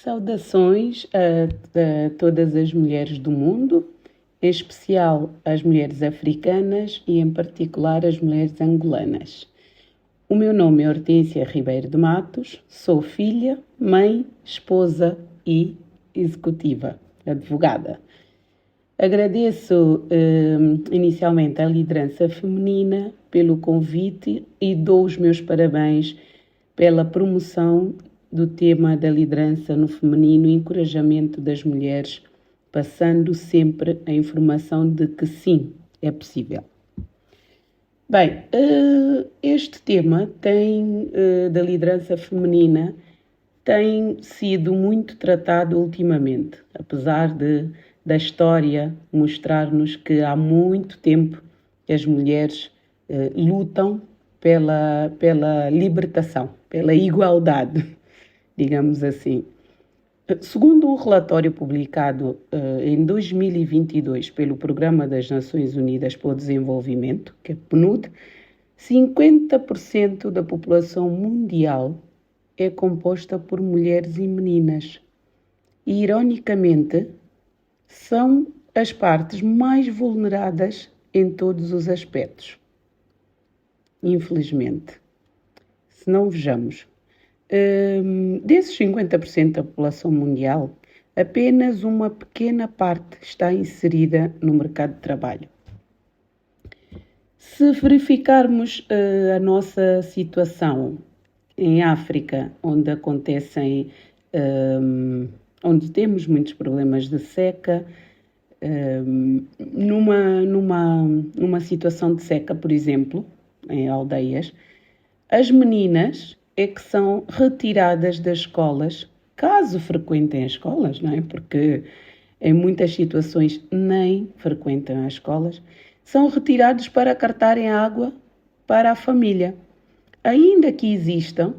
Saudações a todas as mulheres do mundo, em especial as mulheres africanas e, em particular, as mulheres angolanas. O meu nome é Hortência Ribeiro de Matos, sou filha, mãe, esposa e executiva, advogada. Agradeço inicialmente à liderança feminina pelo convite e dou os meus parabéns pela promoção do tema da liderança no feminino e encorajamento das mulheres, passando sempre a informação de que sim, é possível. Bem, este tema da liderança feminina tem sido muito tratado ultimamente, apesar da história mostrar-nos que há muito tempo que as mulheres lutam pela libertação, pela igualdade, digamos assim. Segundo um relatório publicado em 2022 pelo Programa das Nações Unidas para o Desenvolvimento, que é PNUD, 50% da população mundial é composta por mulheres e meninas. E, ironicamente, são as partes mais vulneradas em todos os aspectos. Infelizmente. Se não vejamos, desses 50% da população mundial, apenas uma pequena parte está inserida no mercado de trabalho. Se verificarmos a nossa situação em África, onde temos muitos problemas de seca, numa situação de seca, por exemplo, em aldeias, as meninas é que são retiradas das escolas, caso frequentem as escolas, não é? Porque em muitas situações nem frequentam as escolas, são retirados para cartarem água para a família. Ainda que existem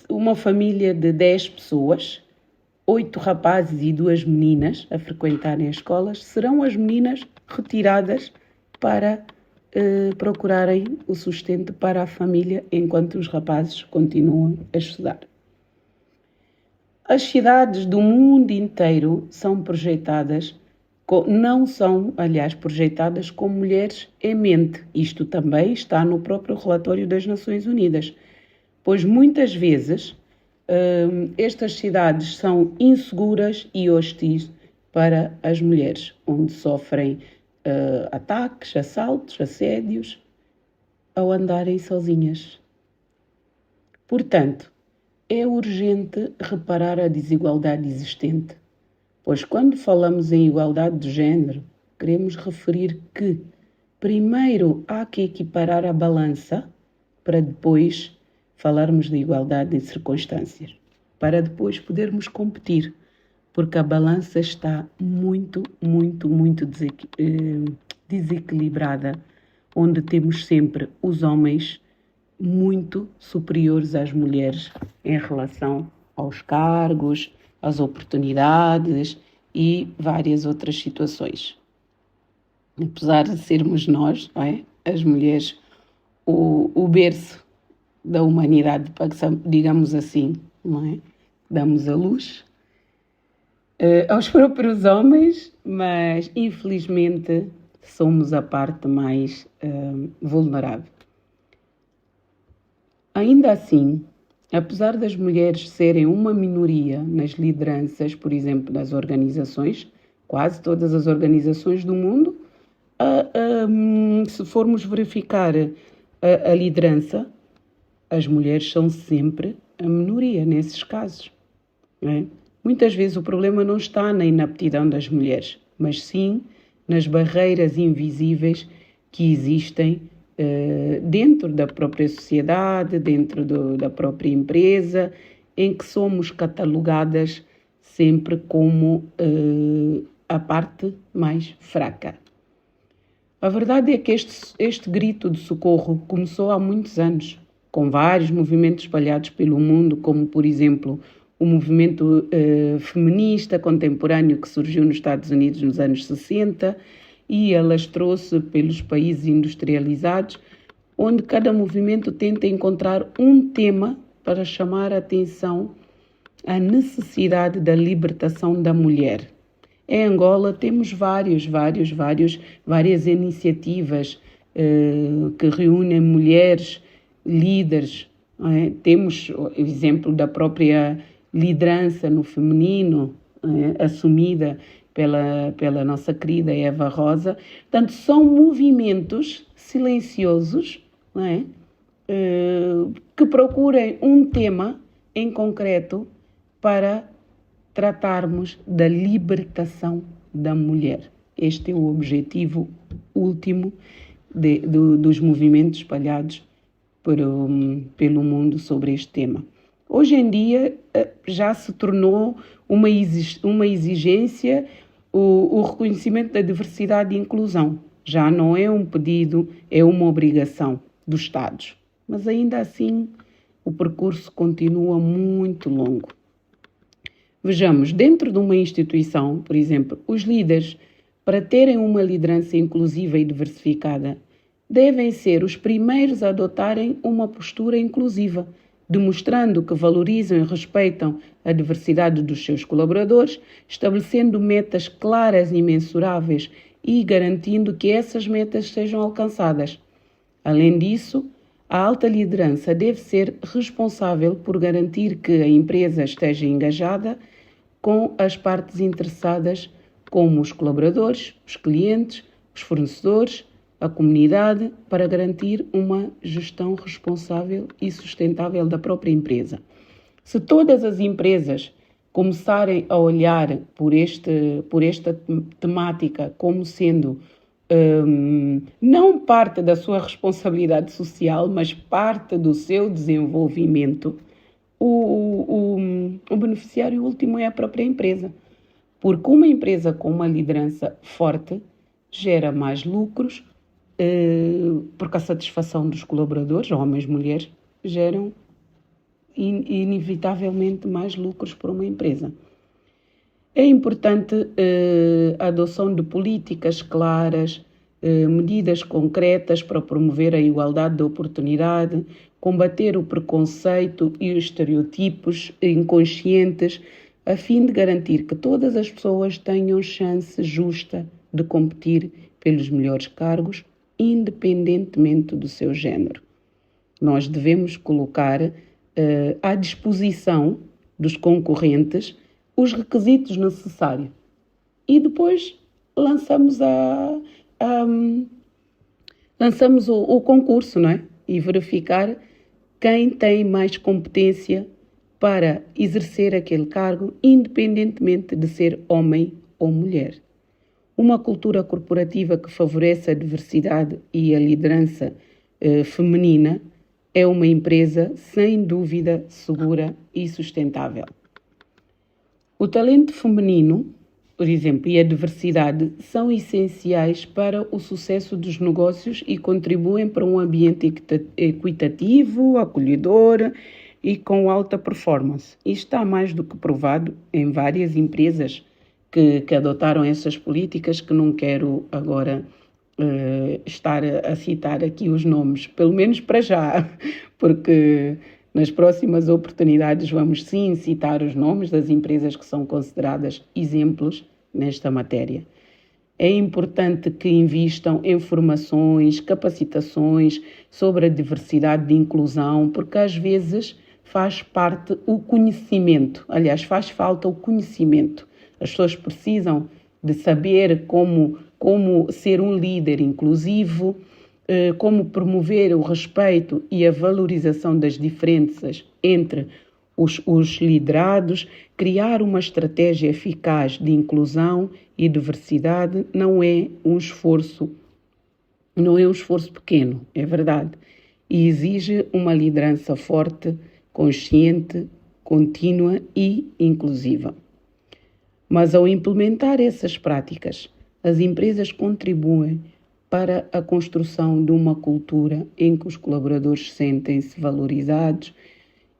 uma família de 10 pessoas, 8 rapazes e 2 meninas a frequentarem as escolas, serão as meninas retiradas para procurarem o sustento para a família enquanto os rapazes continuam a estudar. As cidades do mundo inteiro são projetadas, não são, aliás, projetadas com mulheres em mente. Isto também está no próprio relatório das Nações Unidas, pois muitas vezes estas cidades são inseguras e hostis para as mulheres, onde sofrem ataques, assaltos, assédios, ao andarem sozinhas. Portanto, é urgente reparar a desigualdade existente, pois quando falamos em igualdade de género, queremos referir que, primeiro, há que equiparar a balança para depois falarmos de igualdade de circunstâncias, para depois podermos competir, porque a balança está muito desequilibrada, onde temos sempre os homens muito superiores às mulheres em relação aos cargos, às oportunidades e várias outras situações. Apesar de sermos nós, não é? As mulheres, o berço da humanidade, digamos assim, não é? Damos a luz aos próprios homens, mas infelizmente somos a parte mais vulnerável. Ainda assim, apesar das mulheres serem uma minoria nas lideranças, por exemplo, das organizações, quase todas as organizações do mundo, se formos verificar a liderança, as mulheres são sempre a minoria nesses casos, não é? Muitas vezes o problema não está na inaptidão das mulheres, mas sim nas barreiras invisíveis que existem dentro da própria sociedade, dentro da própria empresa, em que somos catalogadas sempre como a parte mais fraca. A verdade é que este grito de socorro começou há muitos anos, com vários movimentos espalhados pelo mundo, como, por exemplo, o movimento feminista contemporâneo que surgiu nos Estados Unidos nos anos 60 e alastrou-se pelos países industrializados, onde cada movimento tenta encontrar um tema para chamar a atenção à necessidade da libertação da mulher. Em Angola temos várias iniciativas que reúnem mulheres líderes. Não é? Temos o exemplo da própria liderança no feminino, assumida pela nossa querida Eva Rosa. Portanto, são movimentos silenciosos, não é? Que procurem um tema em concreto para tratarmos da libertação da mulher. Este é o objetivo último dos movimentos espalhados pelo mundo sobre este tema. Hoje em dia já se tornou uma exigência o reconhecimento da diversidade e inclusão. Já não é um pedido, é uma obrigação dos Estados. Mas ainda assim o percurso continua muito longo. Vejamos, dentro de uma instituição, por exemplo, os líderes, para terem uma liderança inclusiva e diversificada, devem ser os primeiros a adotarem uma postura inclusiva, demonstrando que valorizam e respeitam a diversidade dos seus colaboradores, estabelecendo metas claras e mensuráveis e garantindo que essas metas sejam alcançadas. Além disso, a alta liderança deve ser responsável por garantir que a empresa esteja engajada com as partes interessadas, como os colaboradores, os clientes, os fornecedores, a comunidade, para garantir uma gestão responsável e sustentável da própria empresa. Se todas as empresas começarem a olhar por esta temática como sendo não parte da sua responsabilidade social, mas parte do seu desenvolvimento, o beneficiário último é a própria empresa. Porque uma empresa com uma liderança forte gera mais lucros, porque a satisfação dos colaboradores, homens e mulheres, geram inevitavelmente mais lucros para uma empresa. É importante a adoção de políticas claras, medidas concretas para promover a igualdade de oportunidade, combater o preconceito e os estereotipos inconscientes, a fim de garantir que todas as pessoas tenham chance justa de competir pelos melhores cargos, independentemente do seu género. Nós devemos colocar à disposição dos concorrentes os requisitos necessários e depois lançamos o concurso, não é? E verificar quem tem mais competência para exercer aquele cargo, independentemente de ser homem ou mulher. Uma cultura corporativa que favorece a diversidade e a liderança feminina é uma empresa, sem dúvida, segura e sustentável. O talento feminino, por exemplo, e a diversidade são essenciais para o sucesso dos negócios e contribuem para um ambiente equitativo, acolhedor e com alta performance. Isto está mais do que provado em várias empresas que adotaram essas políticas, que não quero agora estar a citar aqui os nomes, pelo menos para já, porque nas próximas oportunidades vamos sim citar os nomes das empresas que são consideradas exemplos nesta matéria. É importante que invistam em formações, capacitações sobre a diversidade e inclusão, porque às vezes faz parte o conhecimento, aliás, faz falta o conhecimento. As pessoas precisam de saber como ser um líder inclusivo, como promover o respeito e a valorização das diferenças entre os liderados, criar uma estratégia eficaz de inclusão e diversidade não é um esforço pequeno, é verdade, e exige uma liderança forte, consciente, contínua e inclusiva. Mas ao implementar essas práticas, as empresas contribuem para a construção de uma cultura em que os colaboradores sentem-se valorizados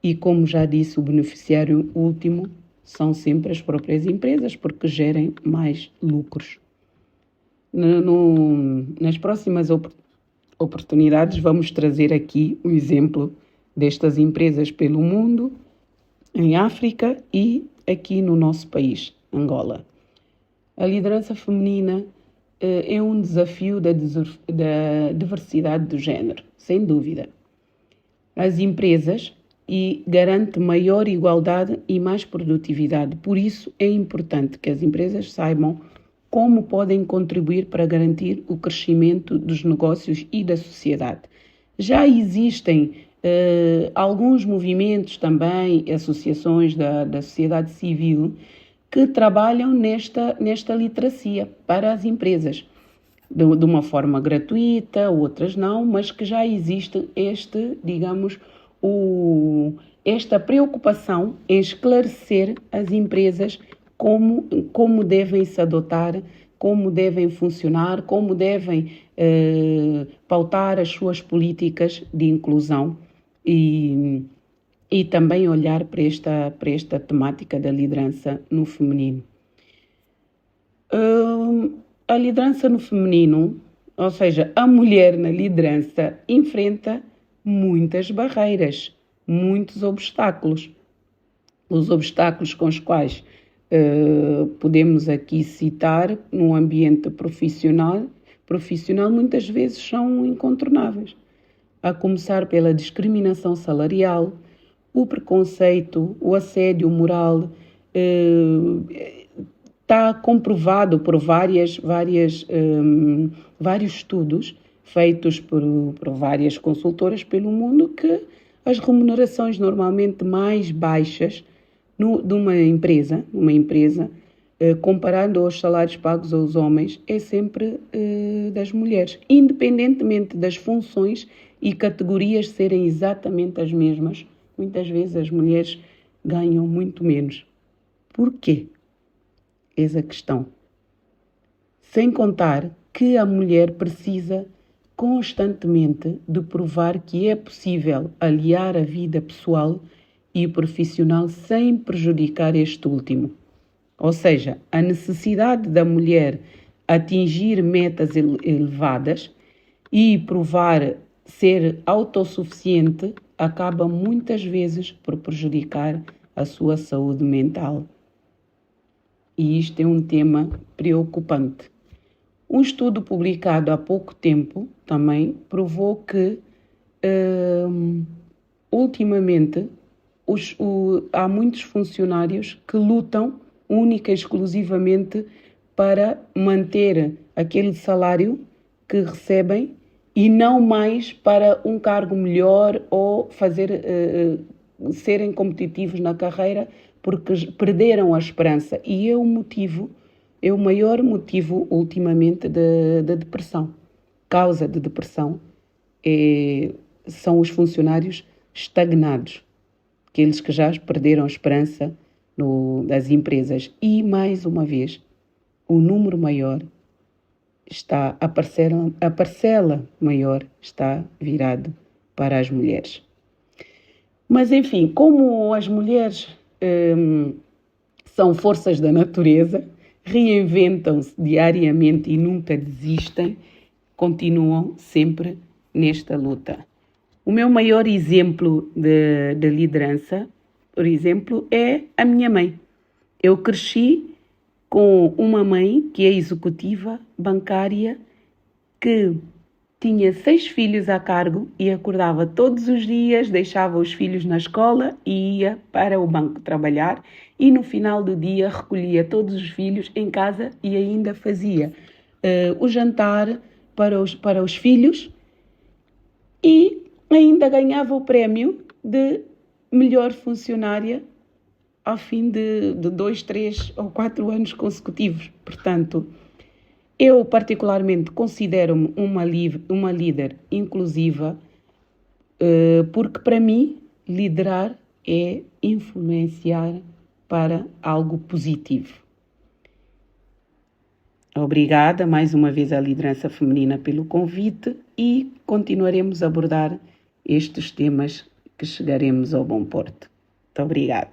e, como já disse, o beneficiário último são sempre as próprias empresas, porque gerem mais lucros. Nas próximas oportunidades vamos trazer aqui um exemplo destas empresas pelo mundo, em África e aqui no nosso país, Angola. A liderança feminina é um desafio da diversidade do género, sem dúvida. As empresas e garante maior igualdade e mais produtividade. Por isso é importante que as empresas saibam como podem contribuir para garantir o crescimento dos negócios e da sociedade. Já existem alguns movimentos também, associações da sociedade civil, que trabalham nesta literacia para as empresas, de uma forma gratuita, outras não, mas que já existe esta preocupação em esclarecer as empresas como devem se adotar, como devem funcionar, como devem pautar as suas políticas de inclusão e também olhar para esta temática da liderança no feminino. A liderança no feminino, ou seja, a mulher na liderança, enfrenta muitas barreiras, muitos obstáculos. Os obstáculos com os quais podemos aqui citar no ambiente profissional muitas vezes são incontornáveis. A começar pela discriminação salarial, o preconceito, o assédio moral, está comprovado por vários estudos feitos por várias consultoras pelo mundo que as remunerações normalmente mais baixas de uma empresa, comparando aos salários pagos aos homens, é sempre das mulheres, independentemente das funções e categorias serem exatamente as mesmas. Muitas vezes as mulheres ganham muito menos. Por quê? Eis a questão. Sem contar que a mulher precisa constantemente de provar que é possível aliar a vida pessoal e profissional sem prejudicar este último. Ou seja, a necessidade da mulher atingir metas elevadas e provar ser autossuficiente acaba muitas vezes por prejudicar a sua saúde mental. E isto é um tema preocupante. Um estudo publicado há pouco tempo também provou que, ultimamente, há muitos funcionários que lutam única e exclusivamente para manter aquele salário que recebem e não mais para um cargo melhor ou serem competitivos na carreira porque perderam a esperança. E é o maior motivo ultimamente da depressão. Causa de depressão são os funcionários estagnados, aqueles que já perderam a esperança das empresas. E, mais uma vez, o número maior a parcela maior está virado para as mulheres. Mas, enfim, como as mulheres são forças da natureza, reinventam-se diariamente e nunca desistem, continuam sempre nesta luta. O meu maior exemplo de liderança, por exemplo, é a minha mãe. Eu cresci com uma mãe que é executiva bancária, que tinha 6 filhos a cargo e acordava todos os dias, deixava os filhos na escola e ia para o banco trabalhar, e no final do dia recolhia todos os filhos em casa e ainda fazia o jantar para os filhos e ainda ganhava o prémio de melhor funcionária ao fim de 2, 3 ou 4 anos consecutivos. Portanto, eu particularmente considero-me uma líder inclusiva, porque para mim liderar é influenciar para algo positivo. Obrigada mais uma vez à liderança feminina pelo convite e continuaremos a abordar estes temas que chegaremos ao bom porto. Muito obrigada.